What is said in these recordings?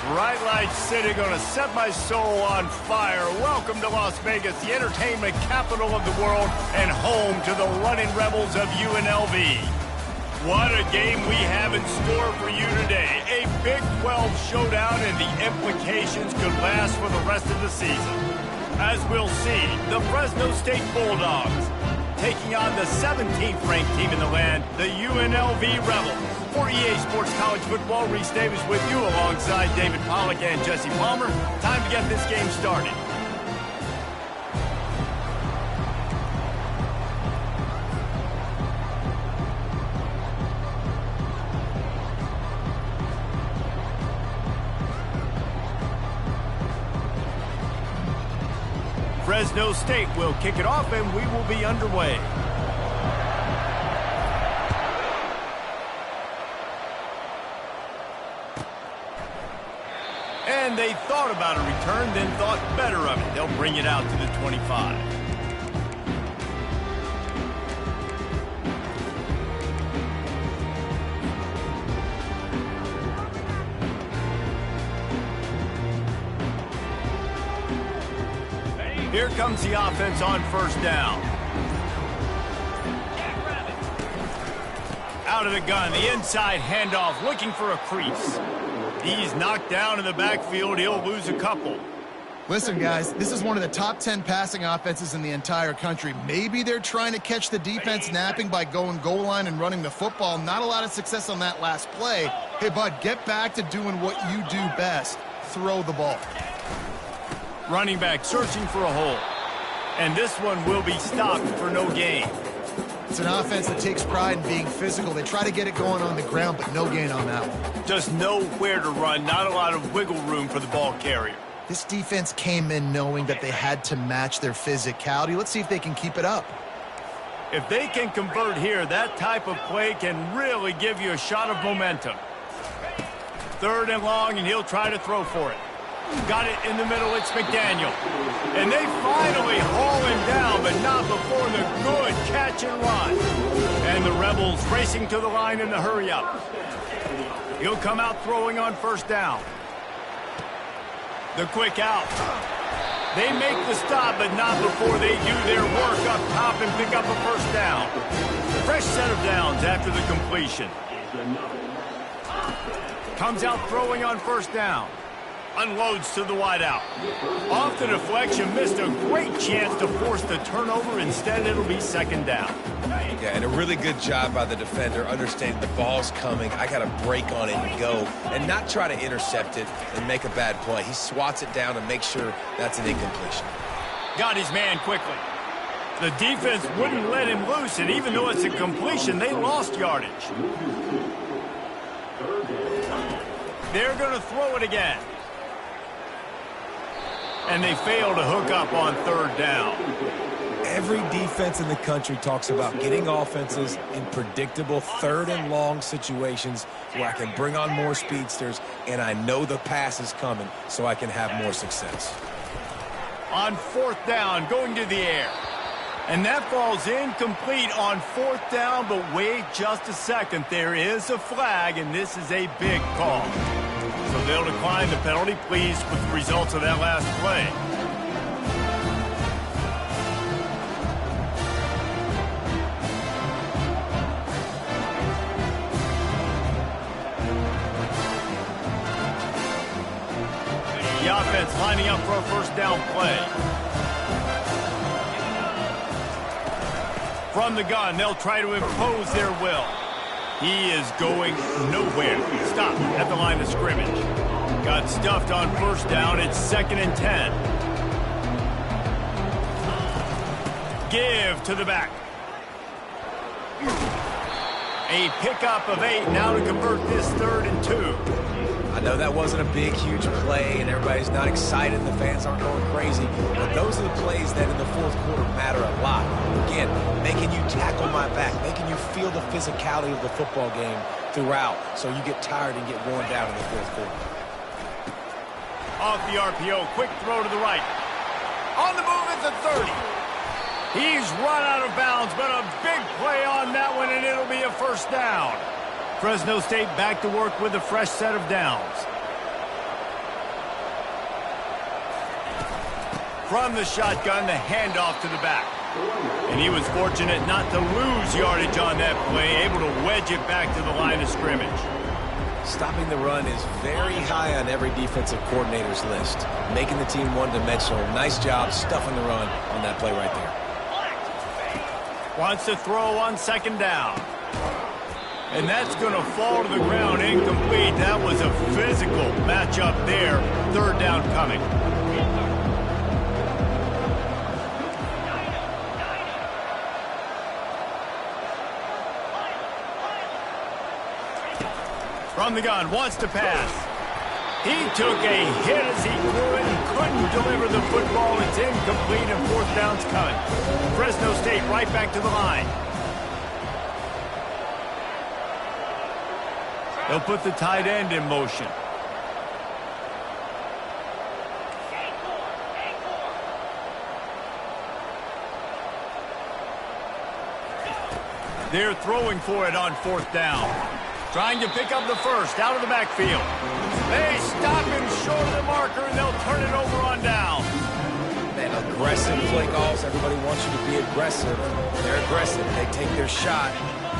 Bright lights city, gonna set my soul on fire. Welcome to Las Vegas, the entertainment capital of the world and home to the running rebels of UNLV. What a game we have in store for you today. A Big 12 showdown, and the implications could last for the rest of the season. As we'll see, the Fresno State Bulldogs taking on the 17th ranked team in the land, the UNLV Rebels. For EA Sports College Football, Reese Davis with you alongside David Pollack and Jesse Palmer. Time to get this game started. Fresno State will kick it off, and we will be underway. And they thought about a return, then thought better of it. They'll bring it out to the 25. Here comes the offense on first down. Out of the gun, the inside handoff, looking for a crease. He's knocked down in the backfield. He'll lose a couple. Listen, guys, this is one of the top 10 passing offenses in the entire country. Maybe they're trying to catch the defense napping by going goal line and running the football. Not a lot of success on that last play. Hey, bud, get back to doing what you do best. Throw the ball. Running back searching for a hole. And this one will be stopped for no gain. It's an offense that takes pride in being physical. They try to get it going on the ground, but no gain on that one. Just nowhere to run, not a lot of wiggle room for the ball carrier. This defense came in knowing that they had to match their physicality. Let's see if they can keep it up. If they can convert here, that type of play can really give you a shot of momentum. Third and long, and he'll try to throw for it. Got it in the middle, it's McDaniel. And they finally haul him down, but not before the good catch and run. And the Rebels racing to the line in the hurry-up. He'll come out throwing on first down. The quick out. They make the stop, but not before they do their work up top and pick up a first down. Fresh set of downs after the completion. Comes out throwing on first down. Unloads to the wideout. Off the deflection, missed a great chance to force the turnover. Instead, it'll be second down. Yeah, and a really good job by the defender, understanding the ball's coming. I got to break on it and go, and not try to intercept it and make a bad play. He swats it down and makes sure that's an incompletion. Got his man quickly. The defense wouldn't let him loose, and even though it's a completion, they lost yardage. They're going to throw it again. And they fail to hook up on third down. Every defense in the country talks about getting offenses in predictable third and long situations where I can bring on more speedsters and I know the pass is coming so I can have more success. On fourth down, going to the air. And that falls incomplete on fourth down, but wait just a second. There is a flag, and this is a big call. So they'll decline the penalty, pleased with the results of that last play. The offense lining up for a first down play. From the gun, they'll try to impose their will. He is going nowhere. Stop at the line of scrimmage. Got stuffed on first down. It's 2nd and 10. Give to the back. A pickup of 8 now to convert this 3rd and 2. I know that wasn't a big, huge play, and everybody's not excited. The fans aren't going crazy. But those are the plays that in the fourth quarter matter a lot. Again, making you tackle my back, making you feel the physicality of the football game throughout so you get tired and get worn down in the fourth quarter. Off the RPO, quick throw to the right. On the move at the 30. He's run out of bounds, but a big play on that one, and it'll be a first down. Fresno State back to work with a fresh set of downs. From the shotgun, the handoff to the back. And he was fortunate not to lose yardage on that play, able to wedge it back to the line of scrimmage. Stopping the run is very high on every defensive coordinator's list. Making the team one-dimensional. Nice job stuffing the run on that play right there. Wants to throw on second down. And that's going to fall to the ground incomplete. That was a physical matchup there. Third down coming. From the gun, wants to pass. He took a hit as he threw it and couldn't deliver the football. It's incomplete and fourth down's coming. Fresno State right back to the line. They'll put the tight end in motion. They're throwing for it on fourth down. Trying to pick up the first out of the backfield. They stop him short of the marker, and they'll turn it over on down. Man, aggressive play calls. Everybody wants you to be aggressive. They're aggressive. They take their shot.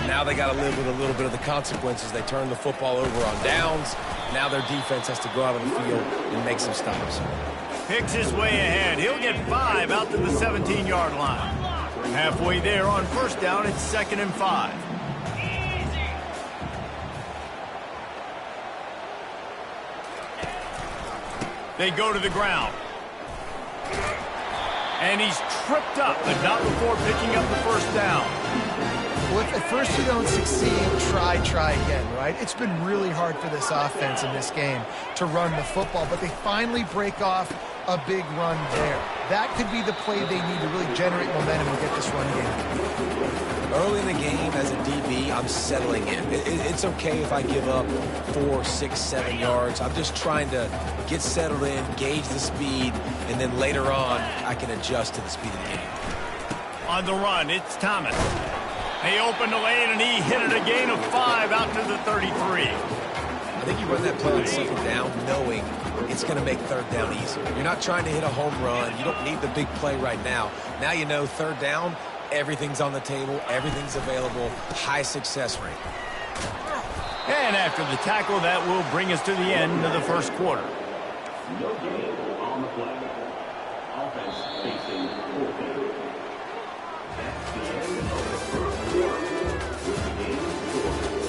Now they got to live with a little bit of the consequences. They turn the football over on downs. Now their defense has to go out on the field and make some stops. Picks his way ahead. He'll get 5 out to the 17-yard line. Halfway there on first down, it's 2nd and 5. They go to the ground. And he's tripped up, but not before picking up the first down. Well, if at first you don't succeed, try again, right? It's been really hard for this offense in this game to run the football, but they finally break off a big run there. That could be the play they need to really generate momentum and get this run game. Early in the game, as a DB, I'm settling in. It's okay if I give up 4, 6, 7 yards. I'm just trying to get settled in, gauge the speed, and then later on, I can adjust to the speed of the game. On the run, it's Thomas. He opened the lane, and he hit it a gain of 5 out to the 33. I think you run that play on second down knowing it's going to make third down easier. You're not trying to hit a home run. You don't need the big play right now. Now you know third down, everything's on the table, everything's available, high success rate. And after the tackle, that will bring us to the end of the first quarter. No gain on the play. Offense facing forfeit. That's the end of the first quarter. With the game forfeit.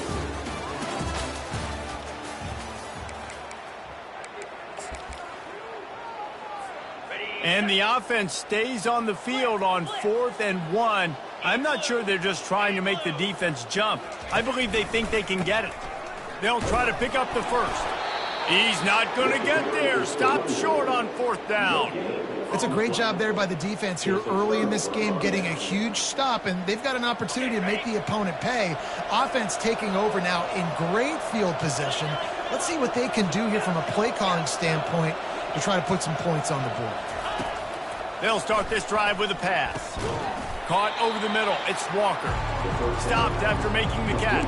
And the offense stays on the field on 4th and 1. I'm not sure they're just trying to make the defense jump. I believe they think they can get it. They'll try to pick up the first. He's not going to get there. Stop short on 4th down. It's a great job there by the defense here early in this game, getting a huge stop, and they've got an opportunity to make the opponent pay. Offense taking over now in great field position. Let's see what they can do here from a play calling standpoint to try to put some points on the board. They'll start this drive with a pass. Caught over the middle. It's Walker. Stopped after making the catch.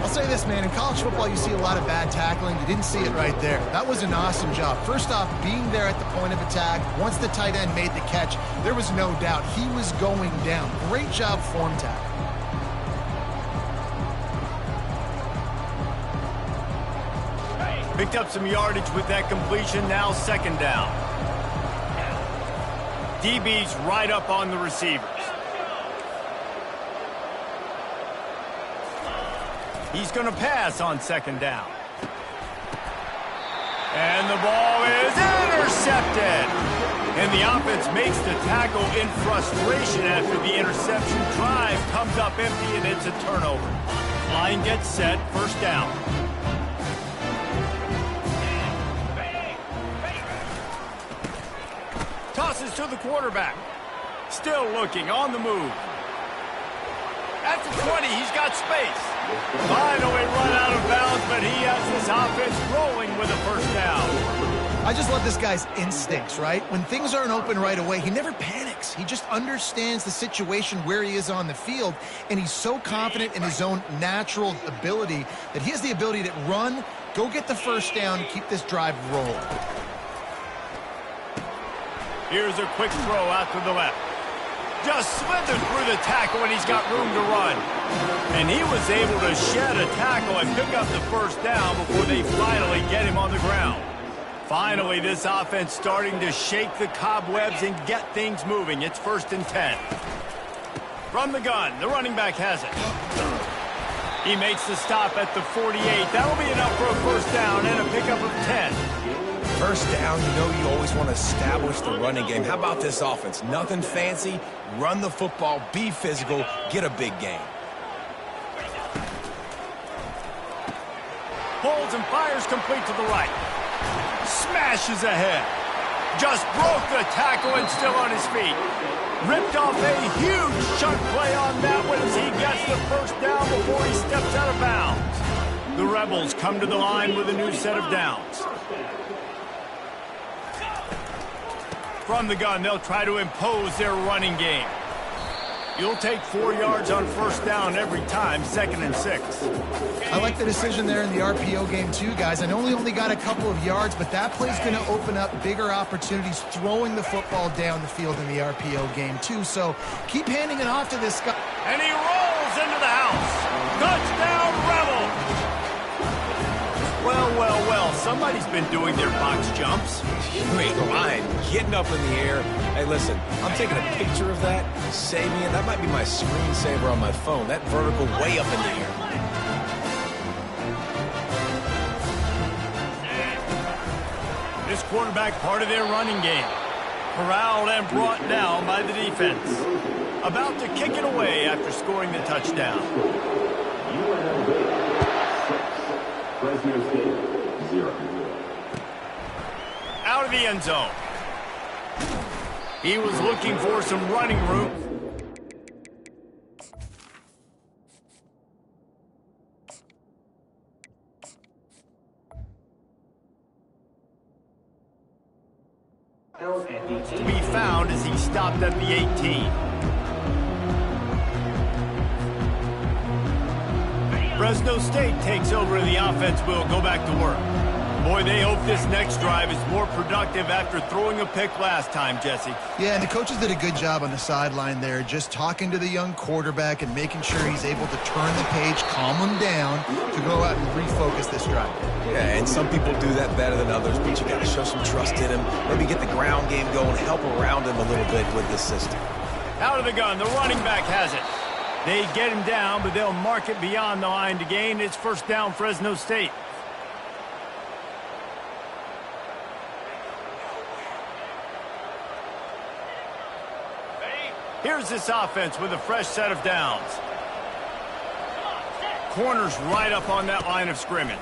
I'll say this, man. In college football, you see a lot of bad tackling. You didn't see it right there. That was an awesome job. First off, being there at the point of attack. Once the tight end made the catch, there was no doubt he was going down. Great job form tackle. Picked up some yardage with that completion. Now 2nd down. DB's right up on the receivers. He's going to pass on 2nd down. And the ball is intercepted. And the offense makes the tackle in frustration after the interception. Drive comes up empty, and it's a turnover. Line gets set, first down. Tosses to the quarterback. Still looking, on the move. At the 20, he's got space. Finally run out of bounds, but he has this offense rolling with a first down. I just love this guy's instincts, right? When things aren't open right away, he never panics. He just understands the situation where he is on the field, and he's so confident in his own natural ability that he has the ability to run, go get the first down, and keep this drive rolling. Here's a quick throw out to the left. Just slithered through the tackle, and he's got room to run. And he was able to shed a tackle and pick up the first down before they finally get him on the ground. Finally, this offense starting to shake the cobwebs and get things moving. It's 1st and 10. From the gun, the running back has it. He makes the stop at the 48. That'll be enough for a first down and a pickup of 10. First down, you know you always want to establish the running game. How about this offense? Nothing fancy. Run the football, be physical, get a big gain. Holds and fires complete to the right. Smashes ahead. Just broke the tackle and still on his feet. Ripped off a huge chunk play on that one as he gets the first down before he steps out of bounds. The Rebels come to the line with a new set of downs. From the gun, they'll try to impose their running game. You'll take 4 yards on first down every time, 2nd and 6. I like the decision there in the RPO game too, guys. I know he only got a couple of yards, but that play's going to open up bigger opportunities throwing the football down the field in the RPO game too. So keep handing it off to this guy. And he rolls into the house. Touchdown, Rebels! Well, somebody's been doing their box jumps. You ain't lying. Getting up in the air. Hey, listen, I'm taking a picture of that, saving it. That might be my screensaver on my phone. That vertical way up in the air. This quarterback part of their running game. Corralled and brought down by the defense. About to kick it away after scoring the touchdown. UNLV 6, Fresno State 0. Out of the end zone. He was looking for some running room. To be found as he stopped at the 18. Fresno State takes over and the offense will go back to work. Boy, they hope this next drive is more productive after throwing a pick last time, Jesse. Yeah, and the coaches did a good job on the sideline there, just talking to the young quarterback and making sure he's able to turn the page, calm him down, to go out and refocus this drive. Yeah, and some people do that better than others, but you got to show some trust in him. Maybe get the ground game going, help around him a little bit with this system. Out of the gun, the running back has it. They get him down, but they'll mark it beyond the line to gain. It's first down, Fresno State. Here's this offense with a fresh set of downs. Corners right up on that line of scrimmage.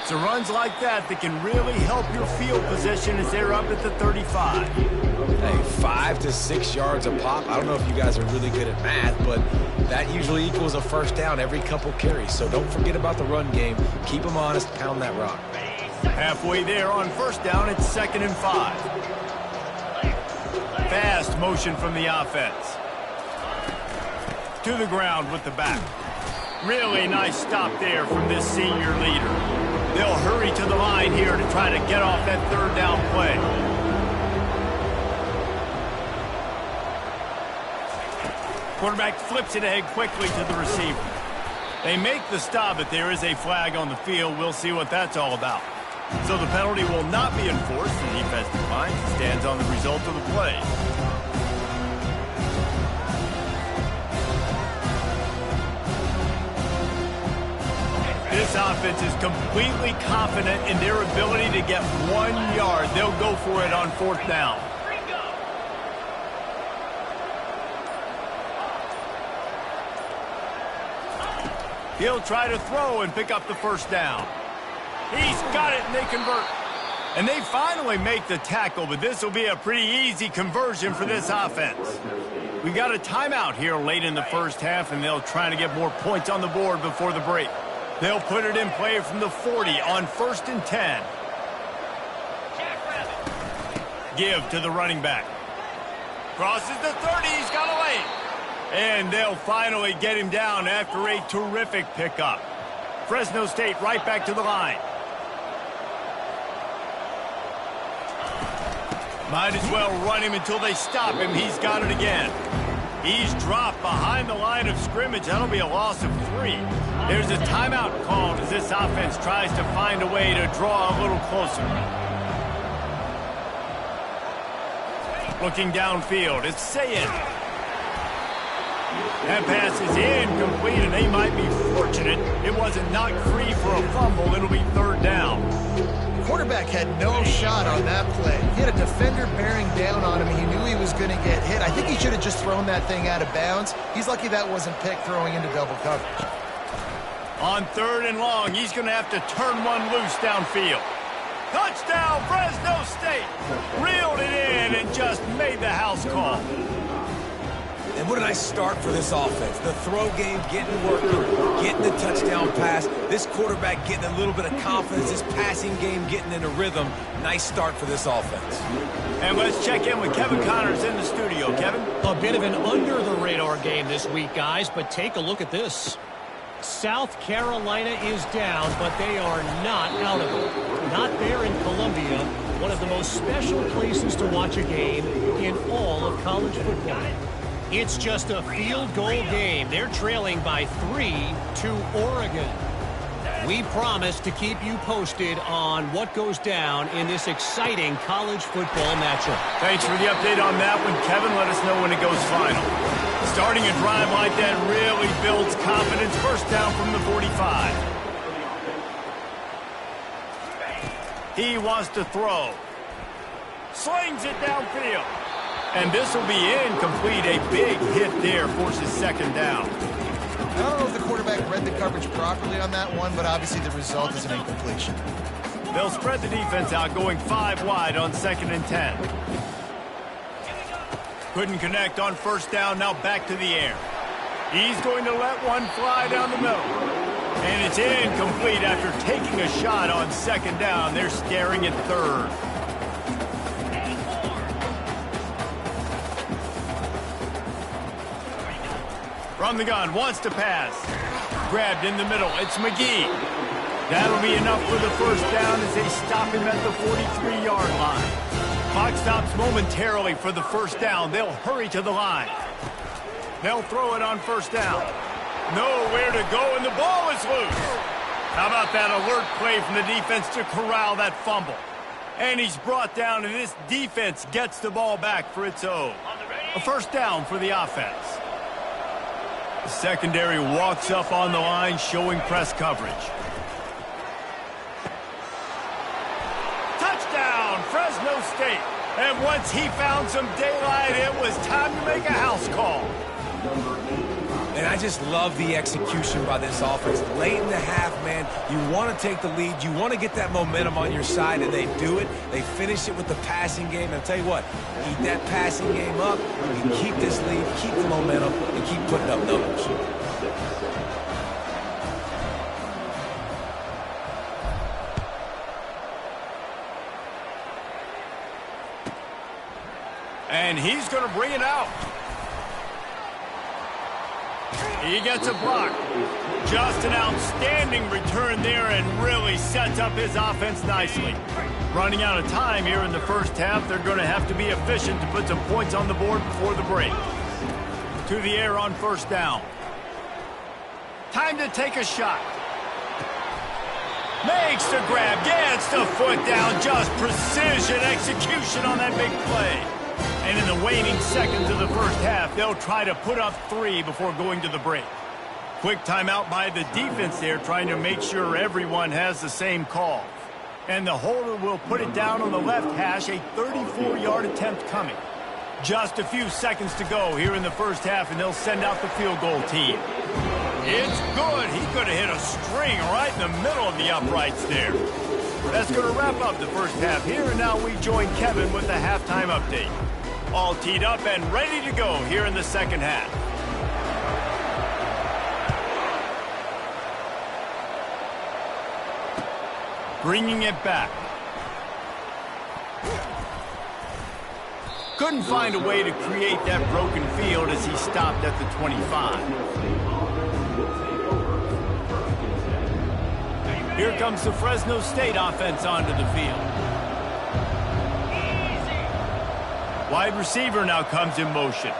So runs like that can really help your field position as they're up at the 35. Hey, 5 to 6 yards a pop. I don't know if you guys are really good at math, but that usually equals a first down every couple carries. So don't forget about the run game. Keep them honest, pound that rock. Halfway there on first down, it's 2nd and 5. Fast motion from the offense. To the ground with the back. Really nice stop there from this senior leader. They'll hurry to the line here to try to get off that third down play. Quarterback flips it ahead quickly to the receiver. They make the stop, but there is a flag on the field. We'll see what that's all about. So the penalty will not be enforced. The defense declines and stands on the result of the play. This offense is completely confident in their ability to get 1 yard. They'll go for it on fourth down. He'll try to throw and pick up the first down. He's got it, and they convert. And they finally make the tackle, but this will be a pretty easy conversion for this offense. We got a timeout here late in the first half, and they'll try to get more points on the board before the break. They'll put it in play from the 40 on 1st and 10. Give to the running back. Crosses the 30, he's got a lane. And they'll finally get him down after a terrific pickup. Fresno State right back to the line. Might as well run him until they stop him. He's got it again. He's dropped behind the line of scrimmage. That'll be a loss of 3. There's a timeout called as this offense tries to find a way to draw a little closer. Looking downfield, it's Sayed. That pass is incomplete, and they might be fortunate it wasn't knocked free for a fumble. It'll be 3rd down. Quarterback had no shot on that play. He had a defender bearing down on him. He knew he was going to get hit. I think he should have just thrown that thing out of bounds. He's lucky that wasn't picked throwing into double coverage. On 3rd and long, he's going to have to turn one loose downfield. Touchdown, Fresno State! Reeled it in and just made the house call. And what a nice start for this offense. The throw game getting working, getting the touchdown pass. This quarterback getting a little bit of confidence. This passing game getting in a rhythm. Nice start for this offense. And let's check in with Kevin Connors in the studio. Kevin? A bit of an under-the-radar game this week, guys, but take a look at this. South Carolina is down, but they are not out of it. Not there in Columbia, one of the most special places to watch a game in all of college football. It's just a field goal game. They're trailing by 3 to Oregon. We promise to keep you posted on what goes down in this exciting college football matchup. Thanks for the update on that one, Kevin. Let us know when it goes final. Starting a drive like that really builds confidence. 1st down from the 45. He wants to throw. Slings it downfield. And this will be incomplete. A big hit there forces 2nd down. I don't know if the quarterback read the coverage properly on that one, but obviously the result is an incompletion. They'll spread the defense out, going 5 wide on 2nd and 10. Couldn't connect on 1st down, now back to the air. He's going to let one fly down the middle. And it's incomplete after taking a shot on 2nd down. They're staring at 3rd. From the gun, wants to pass. Grabbed in the middle, it's McGee. That'll be enough for the 1st down as they stop him at the 43-yard line. Clock stops momentarily for the 1st down. They'll hurry to the line. They'll throw it on 1st down. Nowhere to go, and the ball is loose. How about that alert play from the defense to corral that fumble? And he's brought down, and this defense gets the ball back for its own. A 1st down for the offense. The secondary walks up on the line, showing press coverage. Touchdown, Fresno State. And once he found some daylight, it was time to make a house call. And I just love the execution by this offense. Late in the half, man, you want to take the lead. You want to get that momentum on your side, and they do it. They finish it with the passing game. And I'll tell you what, keep that passing game up, and keep this lead, keep the momentum, and keep putting up numbers. And he's going to bring it out. He gets a block. Just an outstanding return there and really sets up his offense nicely. Running out of time here in the 1st half, they're going to have to be efficient to put some points on the board before the break. To the air on 1st down. Time to take a shot. Makes the grab, gets the foot down, just precision execution on that big play. And in the waning seconds of the 1st half, they'll try to put up 3 before going to the break. Quick timeout by the defense there, trying to make sure everyone has the same call. And the holder will put it down on the left hash, a 34-yard attempt coming. Just a few seconds to go here in the 1st half, and they'll send out the field goal team. It's good. He could have hit a string right in the middle of the uprights there. That's going to wrap up the 1st half here, and now we join Kevin with the halftime update. All teed up and ready to go here in the 2nd half. Bringing it back. Couldn't find a way to create that broken field as he stopped at the 25. Here comes the Fresno State offense onto the field. Wide receiver now comes in motion.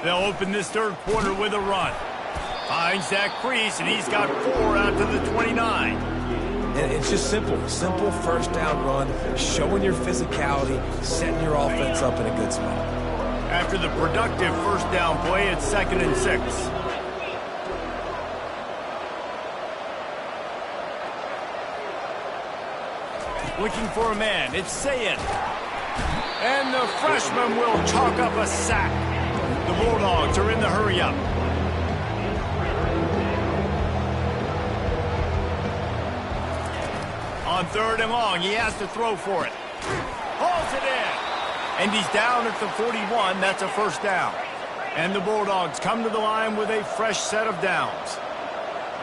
They'll open this third quarter with a run. Finds that crease, and he's got 4 out to the 29. And it's just simple. Simple first down run, showing your physicality, setting your offense up in a good spot. After the productive first down play, it's 2nd and 6. Looking for a man. It's Sayin. And the freshman will chalk up a sack. The Bulldogs are in the hurry-up. On 3rd and long, he has to throw for it. Hauls it in. And he's down at the 41. That's a first down. And the Bulldogs come to the line with a fresh set of downs.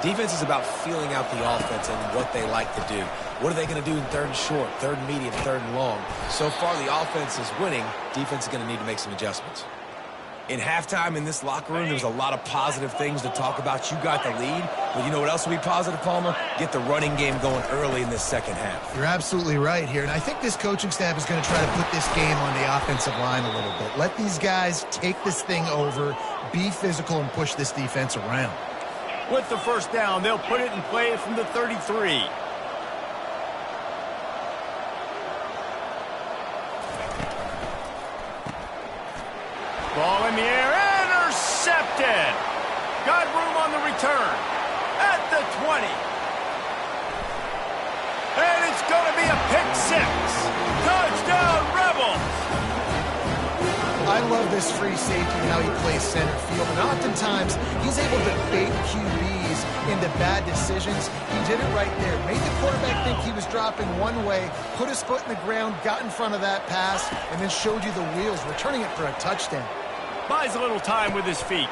Defense is about feeling out the offense and what they like to do. What are they going to do in 3rd and short, 3rd and medium, 3rd and long? So far, the offense is winning. Defense is going to need to make some adjustments. In halftime in this locker room, there was a lot of positive things to talk about. You got the lead, but you know what else will be positive, Palmer? Get the running game going early in this second half. You're absolutely right here, and I think this coaching staff is going to try to put this game on the offensive line a little bit. Let these guys take this thing over, be physical, and push this defense around. With the first down, they'll put it in play from the 33. Ball in the air, intercepted. Got room on the return at the 20. And it's going to be a pick 6. Touchdown, Rebels. I love this free safety and how he plays center field. And oftentimes, he's able to bait QBs into bad decisions. He did it right there. Made the quarterback think he was dropping one way, put his foot in the ground, got in front of that pass, and then showed you the wheels, returning it for a touchdown. Buys a little time with his feet.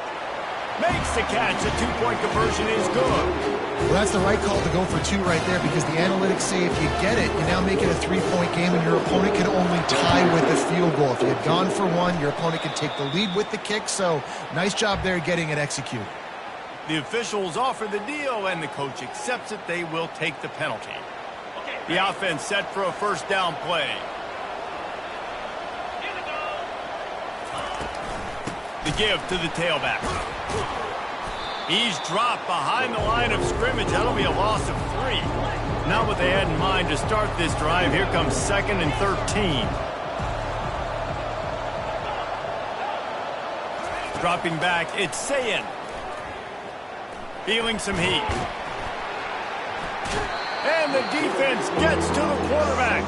Makes the catch. The 2-point conversion is good. Well, that's the right call to go for 2 right there, because the analytics say if you get it, you now make it a 3-point game, and your opponent can only tie with the field goal. If you had gone for 1, your opponent can take the lead with the kick, so nice job there getting it executed. The officials offer the deal, and the coach accepts it. They will take the penalty. The offense set for a first down play. The give to the tailback. He's dropped behind the line of scrimmage. That'll be a loss of 3. Not what they had in mind to start this drive. Here comes 2nd and 13. Dropping back, it's Sayin. Feeling some heat. And the defense gets to the quarterback.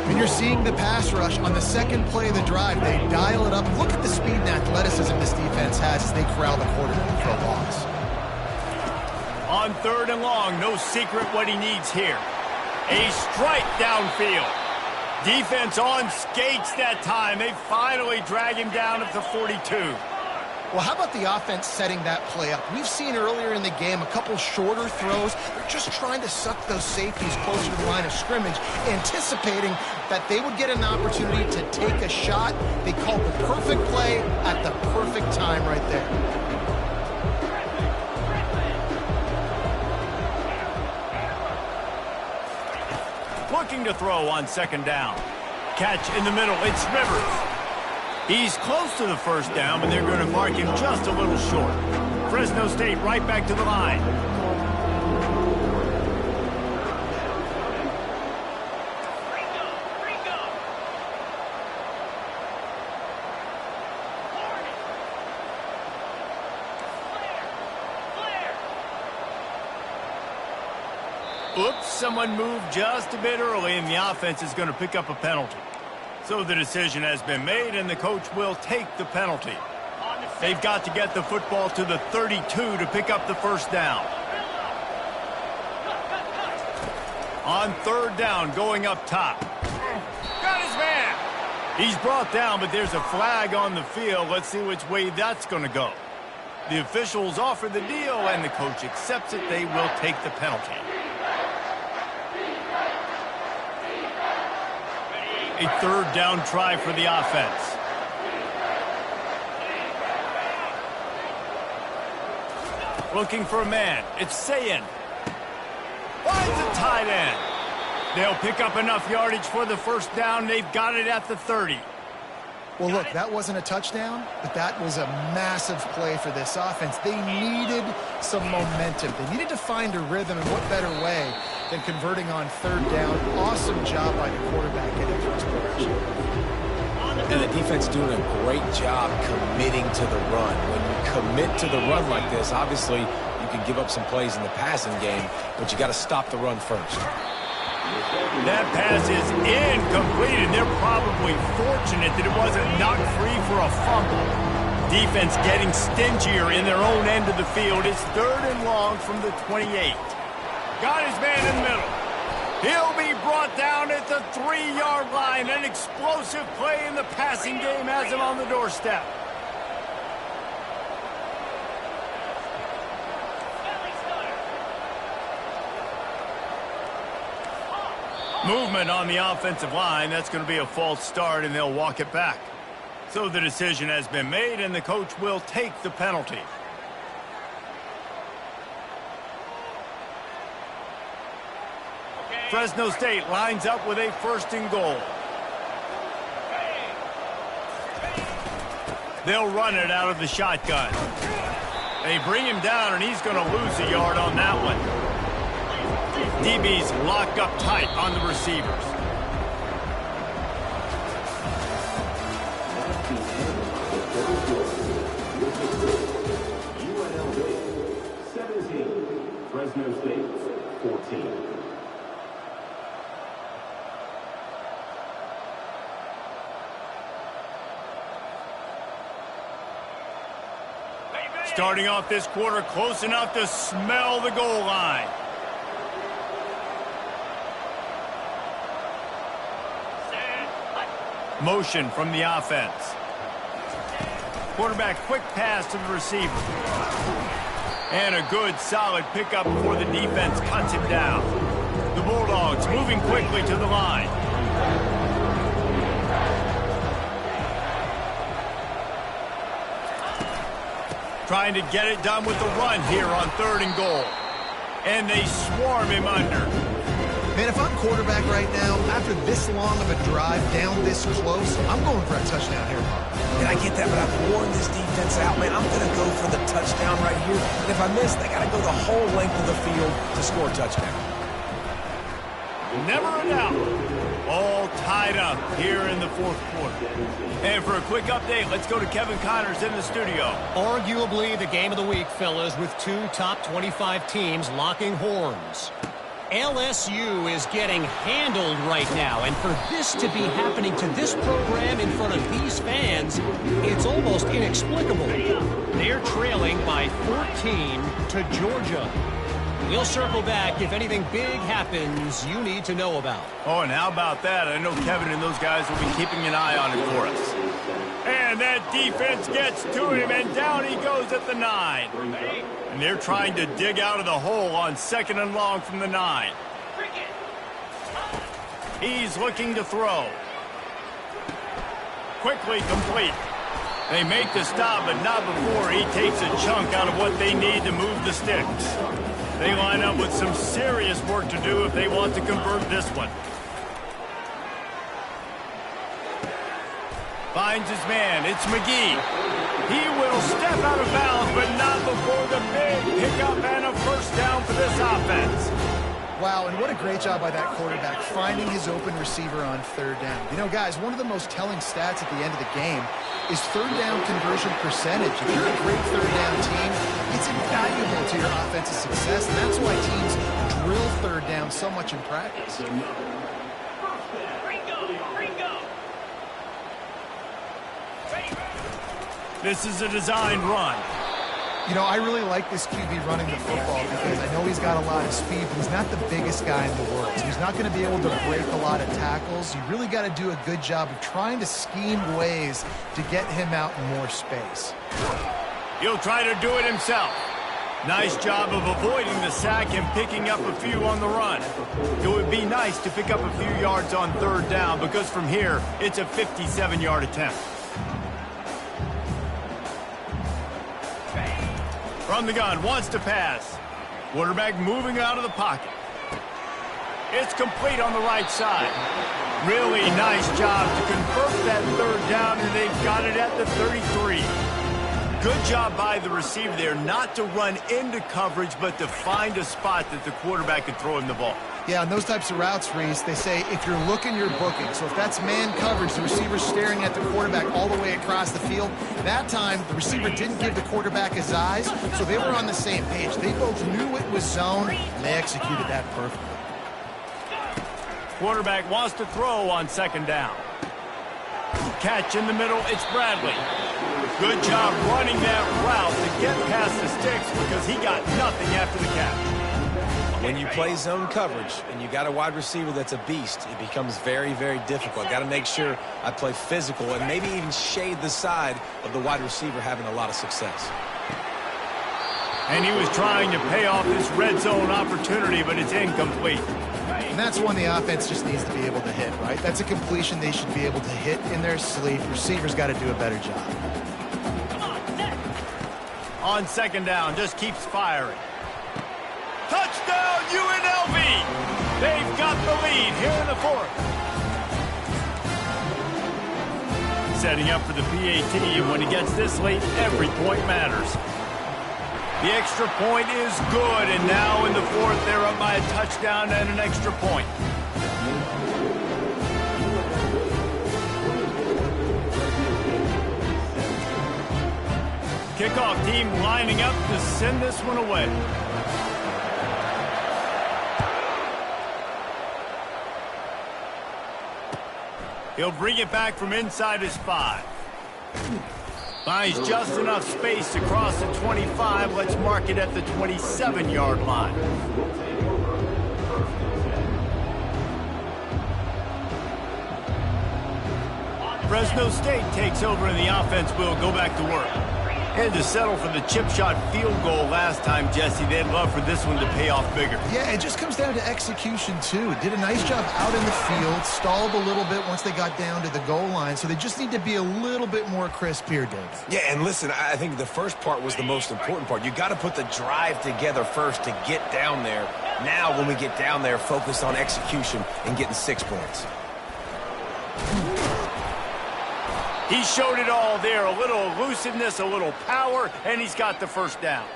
And you're seeing the pass rush on the second play of the drive. They dial it up. Look at the speed and athleticism this defense has as they corral the quarterback for a loss. On 3rd and long, no secret what he needs here. A strike downfield. Defense on skates that time. They finally drag him down at the 42. Well, how about the offense setting that play up? We've seen earlier in the game a couple shorter throws. They're just trying to suck those safeties closer to the line of scrimmage, anticipating that they would get an opportunity to take a shot. They called the perfect play at the perfect time right there. Looking to throw on 2nd down. Catch in the middle. It's Rivers. He's close to the first down, but they're going to mark him just a little short. Fresno State right back to the line. Oops, someone moved just a bit early, and the offense is going to pick up a penalty. So the decision has been made, and the coach will take the penalty. They've got to get the football to the 32 to pick up the first down. On 3rd down, going up top. Got his man. He's brought down, but there's a flag on the field. Let's see which way that's going to go. The officials offer the deal, and the coach accepts it. They will take the penalty. A 3rd down try for the offense. Looking for a man. It's Sayin. Finds a tight end. They'll pick up enough yardage for the first down. They've got it at the 30. Well, look, that wasn't a touchdown, but that was a massive play for this offense. They needed some momentum. They needed to find a rhythm, and what better way than converting on third down. Awesome job by the quarterback getting first progression. And the defense doing a great job committing to the run. When you commit to the run like this, obviously you can give up some plays in the passing game, but you got to stop the run first. That pass is incomplete, and they're probably fortunate that it wasn't knocked free for a fumble. Defense getting stingier in their own end of the field. It's 3rd and long from the 28. Got his man in the middle. He'll be brought down at the 3-yard line. An explosive play in the passing game has him on the doorstep. Movement on the offensive line. That's going to be a false start, and they'll walk it back. So the decision has been made, and the coach will take the penalty. Fresno State lines up with a 1st and goal. They'll run it out of the shotgun. They bring him down, and he's going to lose a yard on that one. DB's locked up tight on the receivers. UNLV 17, Fresno State 14. Starting off this quarter close enough to smell the goal line. Motion from the offense. Quarterback quick pass to the receiver. And a good solid pickup before the defense cuts him down. The Bulldogs moving quickly to the line. Trying to get it done with the run here on 3rd and goal. And they swarm him under. Man, if I'm quarterback right now, after this long of a drive down this close, I'm going for a touchdown here. And I get that, but I've worn this defense out, man. I'm going to go for the touchdown right here. And if I miss, they got to go the whole length of the field to score a touchdown. Never a doubt. All tied up here in the 4th quarter. And for a quick update, let's go to Kevin Connors in the studio. Arguably the game of the week, fellas, with 2 top 25 teams locking horns. LSU is getting handled right now, and for this to be happening to this program in front of these fans, it's almost inexplicable. They're trailing by 14 to Georgia. We'll circle back if anything big happens you need to know about. Oh, and how about that? I know Kevin and those guys will be keeping an eye on it for us. And that defense gets to him, and down he goes at the 9. And they're trying to dig out of the hole on 2nd and long from the 9. He's looking to throw. Quickly complete. They make the stop, but not before he takes a chunk out of what they need to move the sticks. They line up with some serious work to do if they want to convert this one. Finds his man. It's McGee. He will step out of bounds, but not before the big pickup and a first down for this offense. Wow, and what a great job by that quarterback finding his open receiver on 3rd down. You know, guys, one of the most telling stats at the end of the game is 3rd down conversion percentage. If you're a great 3rd down team, it's invaluable to your offensive success, and that's why teams drill 3rd down so much in practice. This is a designed run. You know, I really like this QB running the football because I know he's got a lot of speed, but he's not the biggest guy in the world. So he's not going to be able to break a lot of tackles. You really got to do a good job of trying to scheme ways to get him out in more space. He'll try to do it himself. Nice job of avoiding the sack and picking up a few on the run. It would be nice to pick up a few yards on 3rd down because from here, it's a 57-yard attempt. From the gun, wants to pass. Quarterback moving out of the pocket. It's complete on the right side. Really nice job to convert that third down, and they've got it at the 33. Good job by the receiver there not to run into coverage, but to find a spot that the quarterback can throw him the ball. Yeah, on those types of routes, Reese, they say if you're looking, you're booking. So if that's man coverage, the receiver's staring at the quarterback all the way across the field. That time, the receiver didn't give the quarterback his eyes, so they were on the same page. They both knew it was zone, and they executed that perfectly. Quarterback wants to throw on second down. Catch in the middle, it's Bradley. Good job running that route to get past the sticks because he got nothing after the catch. When you play zone coverage and you got a wide receiver that's a beast, it becomes very, very difficult. Got to make sure I play physical and maybe even shade the side of the wide receiver having a lot of success. And he was trying to pay off this red zone opportunity, but it's incomplete. And that's one the offense just needs to be able to hit, right? That's a completion they should be able to hit in their sleep. Receivers got to do a better job. On second down, just keeps firing. Touchdown, UNLV! They've got the lead here in the fourth. Setting up for the PAT, and when he gets this late, every point matters. The extra point is good, and now in the fourth, they're up by a touchdown and an extra point. Kickoff team lining up to send this one away. He'll bring it back from inside his 5. Finds just enough space to cross the 25. Let's mark it at the 27-yard line. Fresno State takes over and the offense will go back to work. Had to settle for the chip shot field goal last time, Jesse. They'd love for this one to pay off bigger. Yeah, it just comes down to execution, too. Did a nice job out in the field, stalled a little bit once they got down to the goal line, so they just need to be a little bit more crisp here, Dave. Yeah, and listen, I think the first part was the most important part. You got to put the drive together first to get down there. Now, when we get down there, focus on execution and getting 6 points. He showed it all there, a little elusiveness, a little power, and he's got the first down.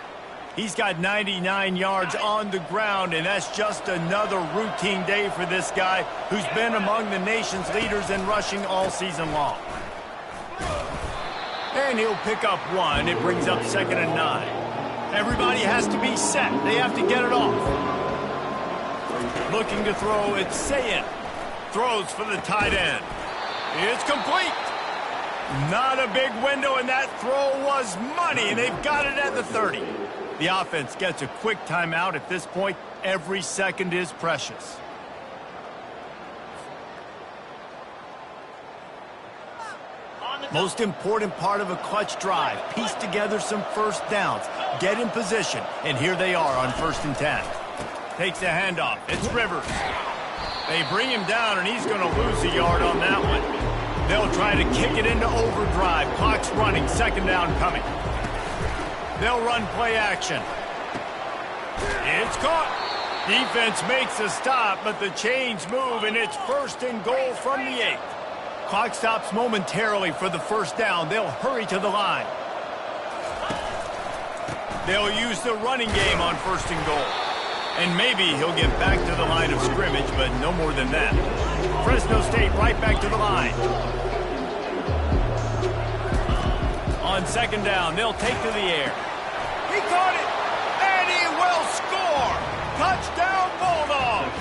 He's got 99 yards on the ground, and that's just another routine day for this guy who's been among the nation's leaders in rushing all season long. And he'll pick up 1. It brings up 2nd and 9. Everybody has to be set. They have to get it off. Looking to throw, it's Sayin. Throws for the tight end. It's complete. Not a big window, and that throw was money, and they've got it at the 30. The offense gets a quick timeout. At this point, every second is precious. Most important part of a clutch drive. Piece together some first downs. Get in position, and here they are on 1st and 10. Takes the handoff. It's Rivers. They bring him down, and he's going to lose a yard on that one. They'll try to kick it into overdrive. Clock's running. 2nd down coming. They'll run play action. It's caught. Defense makes a stop, but the chains move, and it's 1st and goal from the 8. Clock stops momentarily for the first down. They'll hurry to the line. They'll use the running game on 1st and goal. And maybe he'll get back to the line of scrimmage, but no more than that. Fresno State right back to the line. On 2nd down, they'll take to the air. He caught it, and he will score. Touchdown, Bulldogs.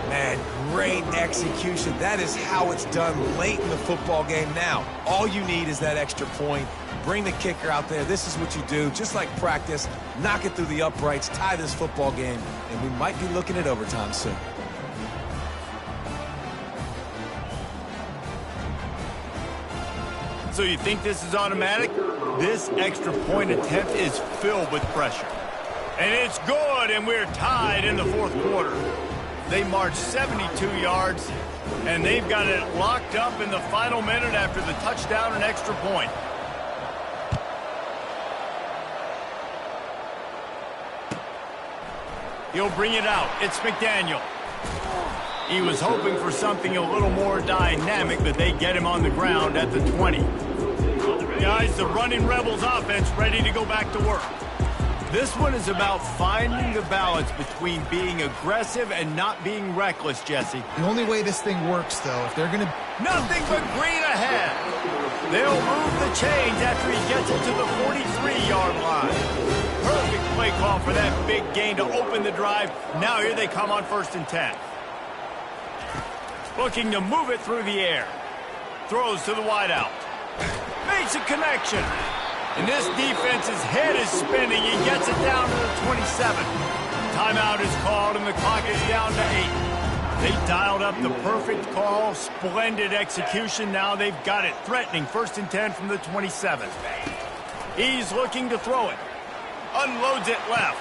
Man, great execution. That is how it's done late in the football game now. All you need is that extra point. Bring the kicker out there. This is what you do. Just like practice, knock it through the uprights, tie this football game, and we might be looking at overtime soon. So you think this is automatic? This extra point attempt is filled with pressure. And it's good, and we're tied in the 4th quarter. They march 72 yards, and they've got it locked up in the final minute after the touchdown and extra point. He'll bring it out. It's McDaniel. He was hoping for something a little more dynamic, but they get him on the ground at the 20. Guys, the running Rebels offense ready to go back to work. This one is about finding the balance between being aggressive and not being reckless, Jesse. The only way this thing works, though, if they're going to... Nothing but green ahead. They'll move the chains after he gets it to the 43-yard line. Perfect play call for that big gain to open the drive. Now here they come on 1st and 10. Looking to move it through the air. Throws to the wideout. Makes a connection. And this defense's head is spinning. He gets it down to the 27. Timeout is called, and the clock is down to 8. They dialed up the perfect call. Splendid execution. Now they've got it. Threatening 1st and 10 from the 27. He's looking to throw it. Unloads it left.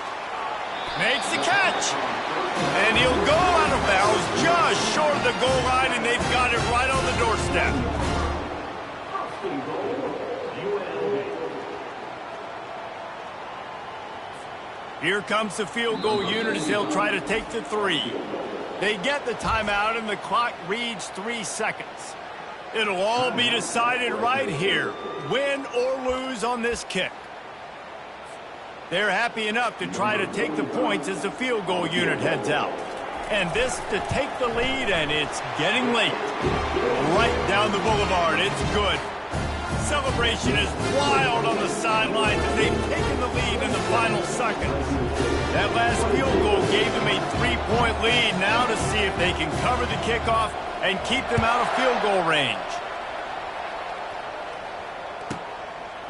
Makes the catch. And he'll go out of bounds just short of the goal line, and they've got it right on the doorstep. Here comes the field goal unit as they'll try to take the 3. They get the timeout, and the clock reads 3 seconds. It'll all be decided right here, win or lose on this kick. They're happy enough to try to take the points as the field goal unit heads out. And this to take the lead, and it's getting late. Right down the boulevard, it's good. Celebration is wild on the sidelines as they've taken the lead in the final seconds. That last field goal gave them a 3-point lead. Now to see if they can cover the kickoff and keep them out of field goal range.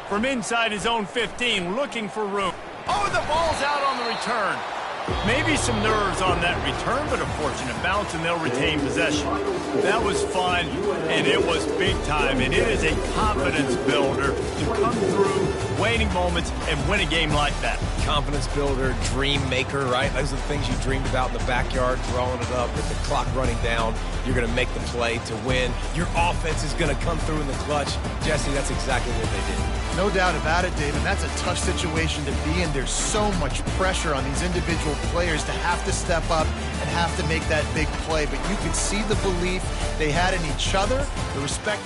From inside his own 15, looking for room. Oh, the ball's out on the return. Maybe some nerves on that return, but a fortunate bounce, and they'll retain possession. That was fun, and it was big time, and it is a confidence builder to come through waning moments and win a game like that. Confidence builder, dream maker, right? Those are the things you dreamed about in the backyard, throwing it up with the clock running down. You're going to make the play to win. Your offense is going to come through in the clutch. Jesse, that's exactly what they did. No doubt about it, David. That's a tough situation to be in. There's so much pressure on these individual players to have to step up and have to make that big play. But you could see the belief they had in each other, the respect.